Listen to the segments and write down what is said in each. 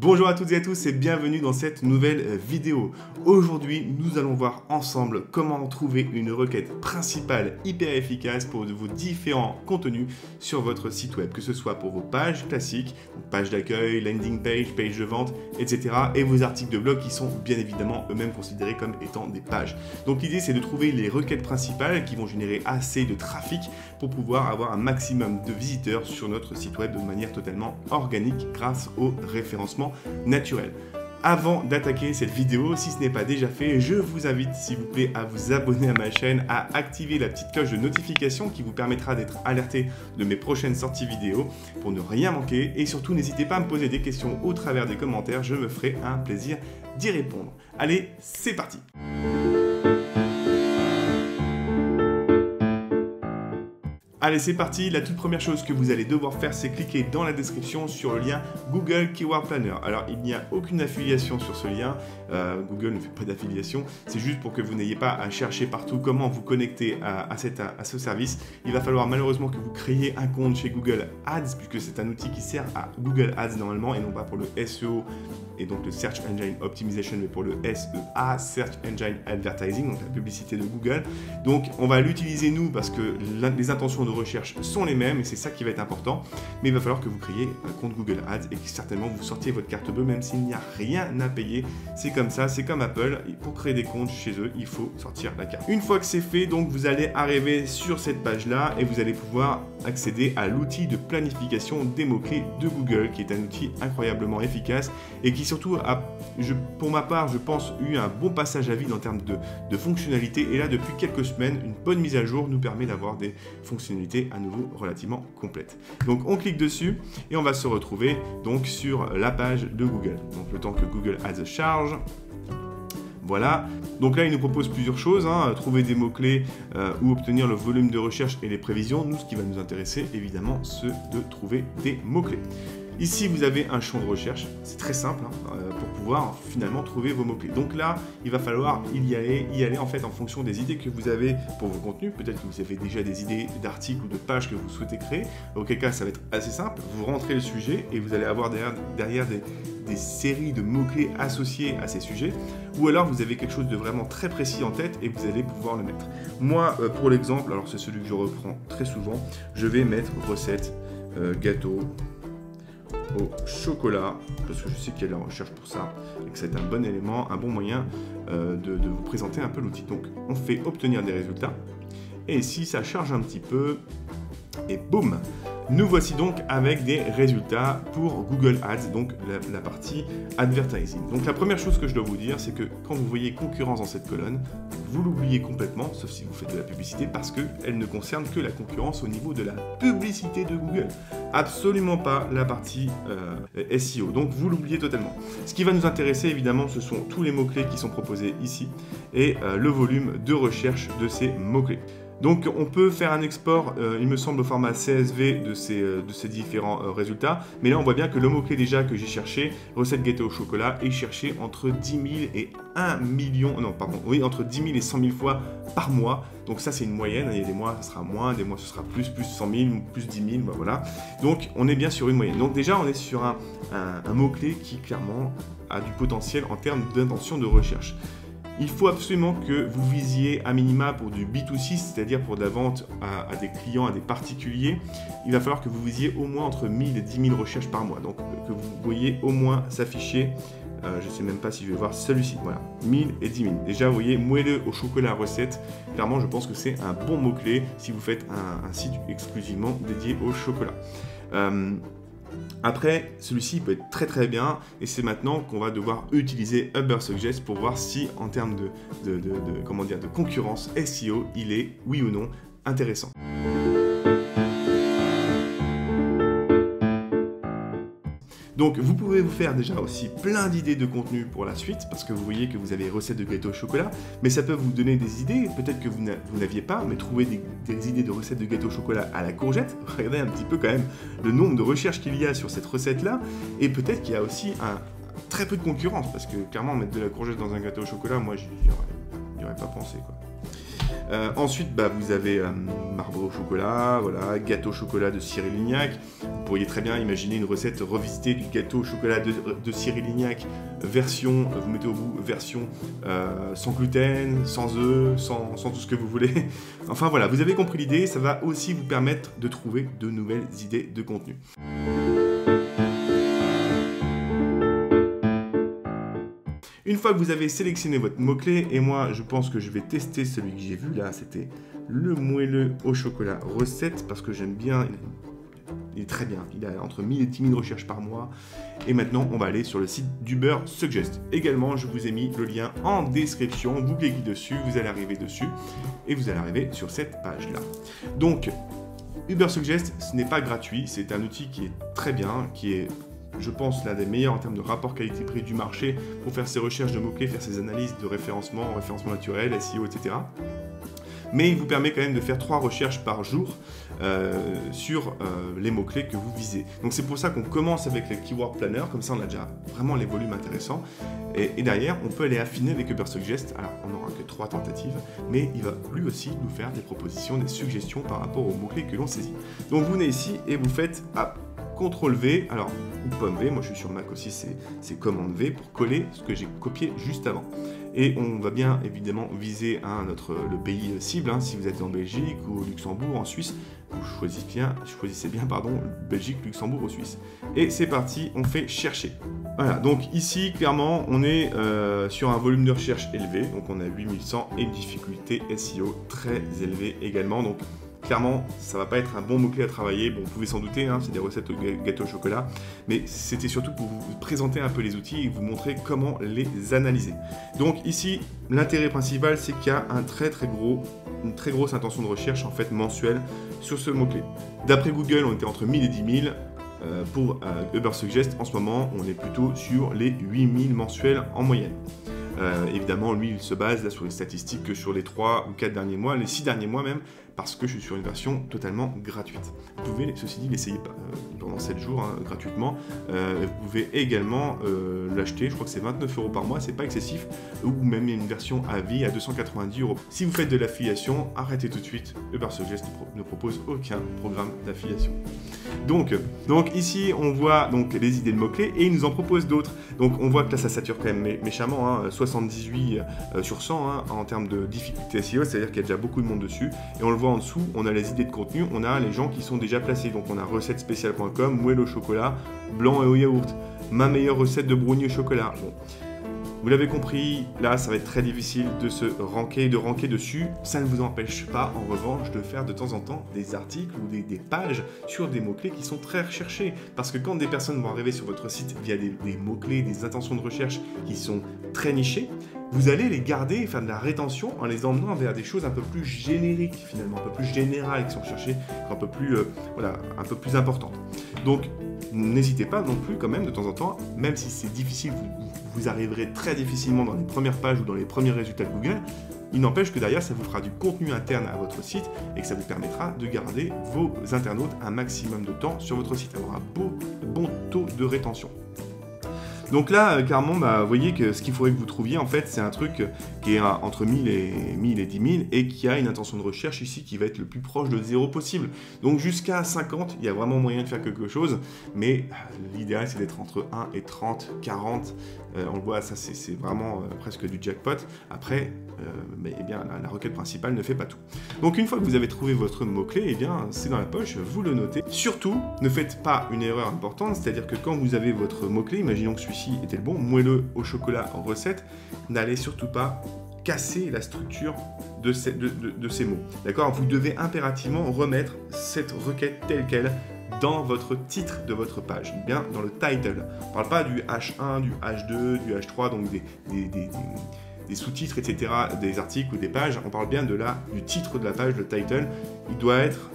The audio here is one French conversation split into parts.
Bonjour à toutes et à tous et bienvenue dans cette nouvelle vidéo. Aujourd'hui, nous allons voir ensemble comment trouver une requête principale hyper efficace pour vos différents contenus sur votre site web, que ce soit pour vos pages classiques, page d'accueil, landing page, page de vente, etc. et vos articles de blog qui sont bien évidemment eux-mêmes considérés comme étant des pages. Donc l'idée c'est de trouver les requêtes principales qui vont générer assez de trafic pour pouvoir avoir un maximum de visiteurs sur notre site web de manière totalement organique grâce au référencement naturel. Avant d'attaquer cette vidéo, si ce n'est pas déjà fait, je vous invite s'il vous plaît à vous abonner à ma chaîne, à activer la petite cloche de notification qui vous permettra d'être alerté de mes prochaines sorties vidéo pour ne rien manquer et surtout n'hésitez pas à me poser des questions au travers des commentaires, je me ferai un plaisir d'y répondre. Allez, c'est parti! Allez, c'est parti. La toute première chose que vous allez devoir faire, c'est cliquer dans la description sur le lien Google Keyword Planner. Alors, il n'y a aucune affiliation sur ce lien. Google ne fait pas d'affiliation. C'est juste pour que vous n'ayez pas à chercher partout comment vous connecter à ce service. Il va falloir malheureusement que vous créiez un compte chez Google Ads, puisque c'est un outil qui sert à Google Ads normalement et non pas pour le SEO et donc le Search Engine Optimization, mais pour le SEA, Search Engine Advertising, donc la publicité de Google. Donc, on va l'utiliser nous parce que les intentions de recherche sont les mêmes et c'est ça qui va être important, mais il va falloir que vous créiez un compte Google Ads et que certainement vous sortiez votre carte bleue même s'il n'y a rien à payer. C'est comme ça, c'est comme Apple, pour créer des comptes chez eux, il faut sortir la carte. Une fois que c'est fait, donc vous allez arriver sur cette page là et vous allez pouvoir accéder à l'outil de planification des mots-clés de Google qui est un outil incroyablement efficace et qui surtout a, pour ma part, je pense, eu un bon passage à vide en termes de fonctionnalités et là depuis quelques semaines, une bonne mise à jour nous permet d'avoir des fonctionnalités à nouveau relativement complète. Donc on clique dessus et on va se retrouver donc sur la page de Google. Donc le temps que Google Ads charge. Voilà, donc là il nous propose plusieurs choses, trouver des mots-clés ou obtenir le volume de recherche et les prévisions. Nous, ce qui va nous intéresser, évidemment, c'est de trouver des mots-clés. Ici, vous avez un champ de recherche, c'est très simple pour pouvoir finalement trouver vos mots-clés. Donc là, il va falloir y aller en fait en fonction des idées que vous avez pour vos contenus. Peut-être que vous avez déjà des idées d'articles ou de pages que vous souhaitez créer. Auquel cas, ça va être assez simple. Vous rentrez le sujet et vous allez avoir derrière des séries de mots-clés associés à ces sujets. Ou alors, vous avez quelque chose de vraiment très précis en tête et vous allez pouvoir le mettre. Moi, pour l'exemple, alors c'est celui que je reprends très souvent, je vais mettre recette, gâteau au chocolat, parce que je sais qu'il y a de la recherche pour ça, et que c'est un bon élément, un bon moyen de vous présenter un peu l'outil. Donc on fait obtenir des résultats, et ici ça charge un petit peu, et boum, nous voici donc avec des résultats pour Google Ads, donc la partie Advertising. Donc la première chose que je dois vous dire, c'est que quand vous voyez concurrence dans cette colonne, vous l'oubliez complètement, sauf si vous faites de la publicité, parce qu'elle ne concerne que la concurrence au niveau de la publicité de Google. Absolument pas la partie SEO, donc vous l'oubliez totalement. Ce qui va nous intéresser, évidemment, ce sont tous les mots-clés qui sont proposés ici, et le volume de recherche de ces mots-clés. Donc on peut faire un export, il me semble, au format CSV de ces différents résultats. Mais là on voit bien que le mot-clé déjà que j'ai cherché, recette gâteau au chocolat, est cherché entre 10 000 et 1 million, non pardon, oui, entre 10 000 et 100 000 fois par mois. Donc ça c'est une moyenne, il y a des mois ce sera moins, des mois ce sera plus 100 000, plus 10 000, ben voilà. Donc on est bien sur une moyenne. Donc déjà on est sur un mot-clé qui clairement a du potentiel en termes d'intention de recherche. Il faut absolument que vous visiez à minima pour du B2C, c'est-à-dire pour de la vente à des clients, à des particuliers. Il va falloir que vous visiez au moins entre 1000 et 10 000 recherches par mois. Donc que vous voyez au moins s'afficher, je ne sais même pas si je vais voir celui-ci, voilà, 1000 et 10 000. Déjà, vous voyez, moelleux au chocolat recette. Clairement, je pense que c'est un bon mot-clé si vous faites un site exclusivement dédié au chocolat. Après, celui-ci peut être très très bien et c'est maintenant qu'on va devoir utiliser Ubersuggest pour voir si en termes de concurrence SEO, il est oui ou non intéressant. Donc vous pouvez vous faire déjà aussi plein d'idées de contenu pour la suite, parce que vous voyez que vous avez recettes de gâteau au chocolat, mais ça peut vous donner des idées, peut-être que vous n'aviez pas, mais trouver des idées de recettes de gâteau au chocolat à la courgette. Regardez un petit peu quand même le nombre de recherches qu'il y a sur cette recette-là, et peut-être qu'il y a aussi très peu de concurrence, parce que clairement mettre de la courgette dans un gâteau au chocolat, moi j'y aurais pas pensé, quoi. Ensuite, vous avez marbre au chocolat, voilà, gâteau au chocolat de Cyril Lignac. Vous pourriez très bien imaginer une recette revisitée du gâteau au chocolat de Cyril Lignac, version, vous mettez au bout, version sans gluten, sans œufs, sans tout ce que vous voulez. Enfin voilà, vous avez compris l'idée, ça va aussi vous permettre de trouver de nouvelles idées de contenu. Une fois que vous avez sélectionné votre mot-clé, et moi je pense que je vais tester celui que j'ai vu là, c'était le moelleux au chocolat recette, parce que j'aime bien, il est très bien, il a entre 1000 et 10 000 recherches par mois. Et maintenant on va aller sur le site d'Ubersuggest. Également je vous ai mis le lien en description, vous cliquez dessus, vous allez arriver dessus, et vous allez arriver sur cette page là. Donc Ubersuggest, ce n'est pas gratuit, c'est un outil qui est très bien, qui est, je pense, l'un des meilleurs en termes de rapport qualité-prix du marché pour faire ses recherches de mots-clés, faire ses analyses de référencement naturel, SEO, etc. Mais il vous permet quand même de faire 3 recherches par jour sur les mots-clés que vous visez. Donc c'est pour ça qu'on commence avec les Keyword Planner, comme ça on a déjà vraiment les volumes intéressants. Et derrière, on peut aller affiner avec Ubersuggest. Alors on n'aura que 3 tentatives, mais il va lui aussi nous faire des propositions, des suggestions par rapport aux mots-clés que l'on saisit. Donc vous venez ici et vous faites CTRL V, alors, ou pomme V, moi je suis sur Mac aussi, c'est commande V pour coller ce que j'ai copié juste avant. Et on va bien évidemment viser le pays cible, si vous êtes en Belgique ou au Luxembourg, en Suisse, vous choisissez bien, Belgique, Luxembourg ou Suisse. Et c'est parti, on fait chercher. Voilà, donc ici, clairement, on est sur un volume de recherche élevé, donc on a 8100 et une difficulté SEO très élevée également, donc clairement, ça va pas être un bon mot-clé à travailler. Bon, vous pouvez s'en douter, c'est des recettes au gâteau au chocolat, mais c'était surtout pour vous présenter un peu les outils et vous montrer comment les analyser. Donc ici, l'intérêt principal, c'est qu'il y a une très grosse intention de recherche en fait mensuelle sur ce mot-clé. D'après Google, on était entre 1000 et 10 000. Pour Ubersuggest, en ce moment, on est plutôt sur les 8000 mensuels en moyenne. Évidemment, lui, il se base là sur les statistiques que sur les 3 ou 4 derniers mois, les 6 derniers mois même, parce que je suis sur une version totalement gratuite. Vous pouvez, ceci dit, l'essayer pendant 7 jours gratuitement. Vous pouvez également l'acheter, je crois que c'est 29 € par mois, c'est pas excessif, ou même une version à vie à 290 €. Si vous faites de l'affiliation, arrêtez tout de suite, Ubersuggest ne propose aucun programme d'affiliation. Donc ici, on voit les idées de mots-clés et il nous en propose d'autres. Donc on voit que là, ça sature quand même méchamment, 78 sur 100 en termes de difficulté SEO, c'est-à-dire qu'il y a déjà beaucoup de monde dessus. Et on le voit en dessous, on a les idées de contenu, on a les gens qui sont déjà placés. Donc on a recettespéciale.com, moelleux au chocolat, blanc et au yaourt, ma meilleure recette de brownie au chocolat. Bon. Vous l'avez compris, là ça va être très difficile de se ranker dessus. Ça ne vous empêche pas en revanche de faire de temps en temps des articles ou des pages sur des mots-clés qui sont très recherchés. Parce que quand des personnes vont arriver sur votre site via des mots-clés, des intentions de recherche qui sont très nichées, vous allez les garder, faire de la rétention en les emmenant vers des choses un peu plus génériques finalement, un peu plus générales qui sont recherchées, un peu plus importantes. Donc n'hésitez pas non plus quand même de temps en temps, même si c'est difficile, vous arriverez très difficilement dans les premières pages ou dans les premiers résultats de Google, il n'empêche que derrière ça vous fera du contenu interne à votre site et que ça vous permettra de garder vos internautes un maximum de temps sur votre site, avoir un bon taux de rétention. Donc là, clairement, vous voyez que ce qu'il faudrait que vous trouviez, en fait, c'est un truc qui est entre 1000 et 10 000 et qui a une intention de recherche ici qui va être le plus proche de 0 possible. Donc jusqu'à 50, il y a vraiment moyen de faire quelque chose, mais l'idéal, c'est d'être entre 1 et 30, 40. On le voit, ça, c'est vraiment presque du jackpot. Après, la requête principale ne fait pas tout. Donc une fois que vous avez trouvé votre mot-clé, c'est dans la poche, vous le notez. Surtout, ne faites pas une erreur importante, c'est-à-dire que quand vous avez votre mot-clé, imaginons que celui-ci était le bon, moelleux au chocolat en recette, n'allez surtout pas casser la structure de ces mots. D'accord ? Vous devez impérativement remettre cette requête telle qu'elle dans votre titre de votre page, bien dans le title. On ne parle pas du H1, du H2, du H3, donc des sous-titres, etc., des articles ou des pages. On parle bien du titre de la page, le title.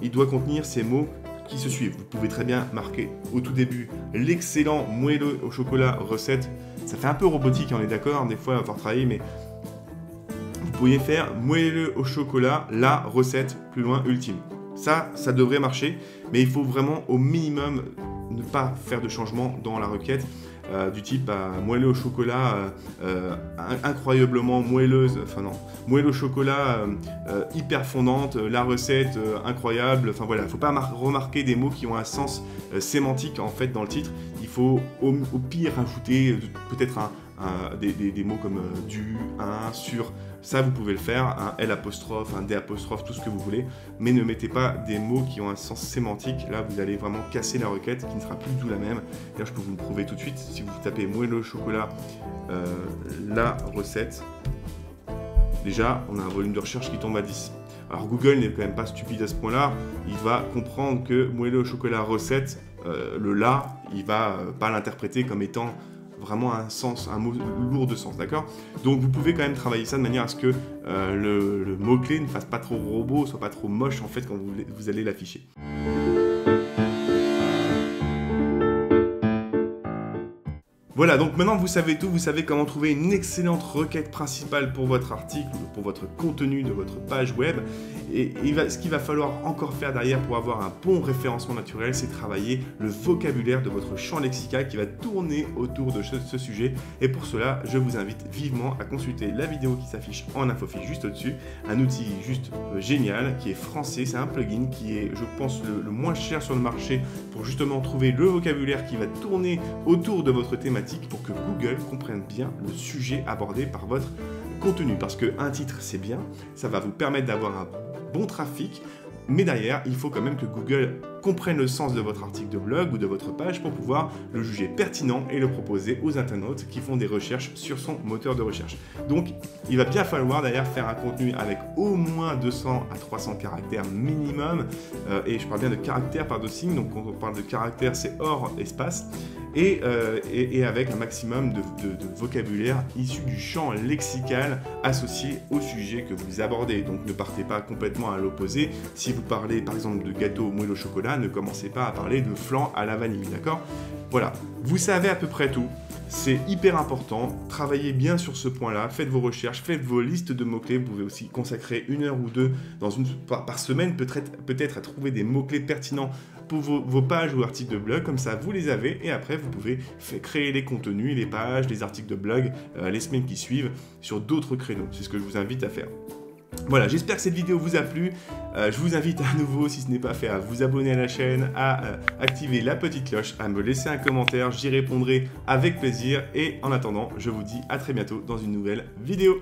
Il doit contenir ces mots qui se suivent. Vous pouvez très bien marquer au tout début l'excellent moelleux au chocolat recette. Ça fait un peu robotique, on est d'accord, des fois il va falloir travailler, mais vous pourriez faire moelleux au chocolat, la recette plus loin ultime. Ça devrait marcher, mais il faut vraiment au minimum ne pas faire de changement dans la requête. du type moelleux au chocolat, incroyablement moelleuse, enfin non, moelleux au chocolat, hyper fondante, la recette incroyable, enfin voilà, il ne faut pas remarquer des mots qui ont un sens sémantique en fait dans le titre. Il faut au pire rajouter peut-être des mots comme du, un, sur. Ça, vous pouvez le faire, un L', un D', tout ce que vous voulez, mais ne mettez pas des mots qui ont un sens sémantique. Là, vous allez vraiment casser la requête qui ne sera plus du tout la même. D'ailleurs, je peux vous le prouver tout de suite. Si vous tapez moelleux au chocolat, la recette, déjà, on a un volume de recherche qui tombe à 10. Alors, Google n'est quand même pas stupide à ce point-là. Il va comprendre que moelleux au chocolat recette, le là, il va pas l'interpréter comme étant vraiment un mot lourd de sens, d'accord? Donc vous pouvez quand même travailler ça de manière à ce que le mot-clé ne fasse pas trop robot, soit pas trop moche en fait quand vous allez l'afficher. Voilà, donc maintenant vous savez tout, vous savez comment trouver une excellente requête principale pour votre article, pour votre contenu de votre page web. Et ce qu'il va falloir encore faire derrière pour avoir un bon référencement naturel, c'est travailler le vocabulaire de votre champ lexical qui va tourner autour de ce sujet. Et pour cela, je vous invite vivement à consulter la vidéo qui s'affiche en infofiche juste au-dessus. Un outil juste génial qui est français, c'est un plugin qui est, je pense, le moins cher sur le marché pour justement trouver le vocabulaire qui va tourner autour de votre thématique pour que Google comprenne bien le sujet abordé par votre contenu. Parce qu'un titre, c'est bien, ça va vous permettre d'avoir un bon trafic, mais derrière, il faut quand même que Google comprenne le sens de votre article de blog ou de votre page pour pouvoir le juger pertinent et le proposer aux internautes qui font des recherches sur son moteur de recherche. Donc, il va bien falloir d'ailleurs faire un contenu avec au moins 200 à 300 caractères minimum, et je parle bien de caractères par de signes, donc quand on parle de caractères, c'est hors espace, et avec un maximum de vocabulaire issu du champ lexical associé au sujet que vous abordez. Donc ne partez pas complètement à l'opposé. Si vous parlez par exemple de gâteau moelleux au chocolat, ne commencez pas à parler de flan à la vanille, d'accord? Voilà, vous savez à peu près tout. C'est hyper important, travaillez bien sur ce point-là, faites vos recherches, faites vos listes de mots-clés, vous pouvez aussi consacrer 1 heure ou 2 par semaine peut-être à trouver des mots-clés pertinents pour vos pages ou articles de blog, comme ça vous les avez et après vous pouvez créer les contenus, les pages, les articles de blog les semaines qui suivent sur d'autres créneaux, c'est ce que je vous invite à faire. Voilà, j'espère que cette vidéo vous a plu. Je vous invite à nouveau, si ce n'est pas fait, à vous abonner à la chaîne, à activer la petite cloche, à me laisser un commentaire, j'y répondrai avec plaisir. Et en attendant, je vous dis à très bientôt dans une nouvelle vidéo.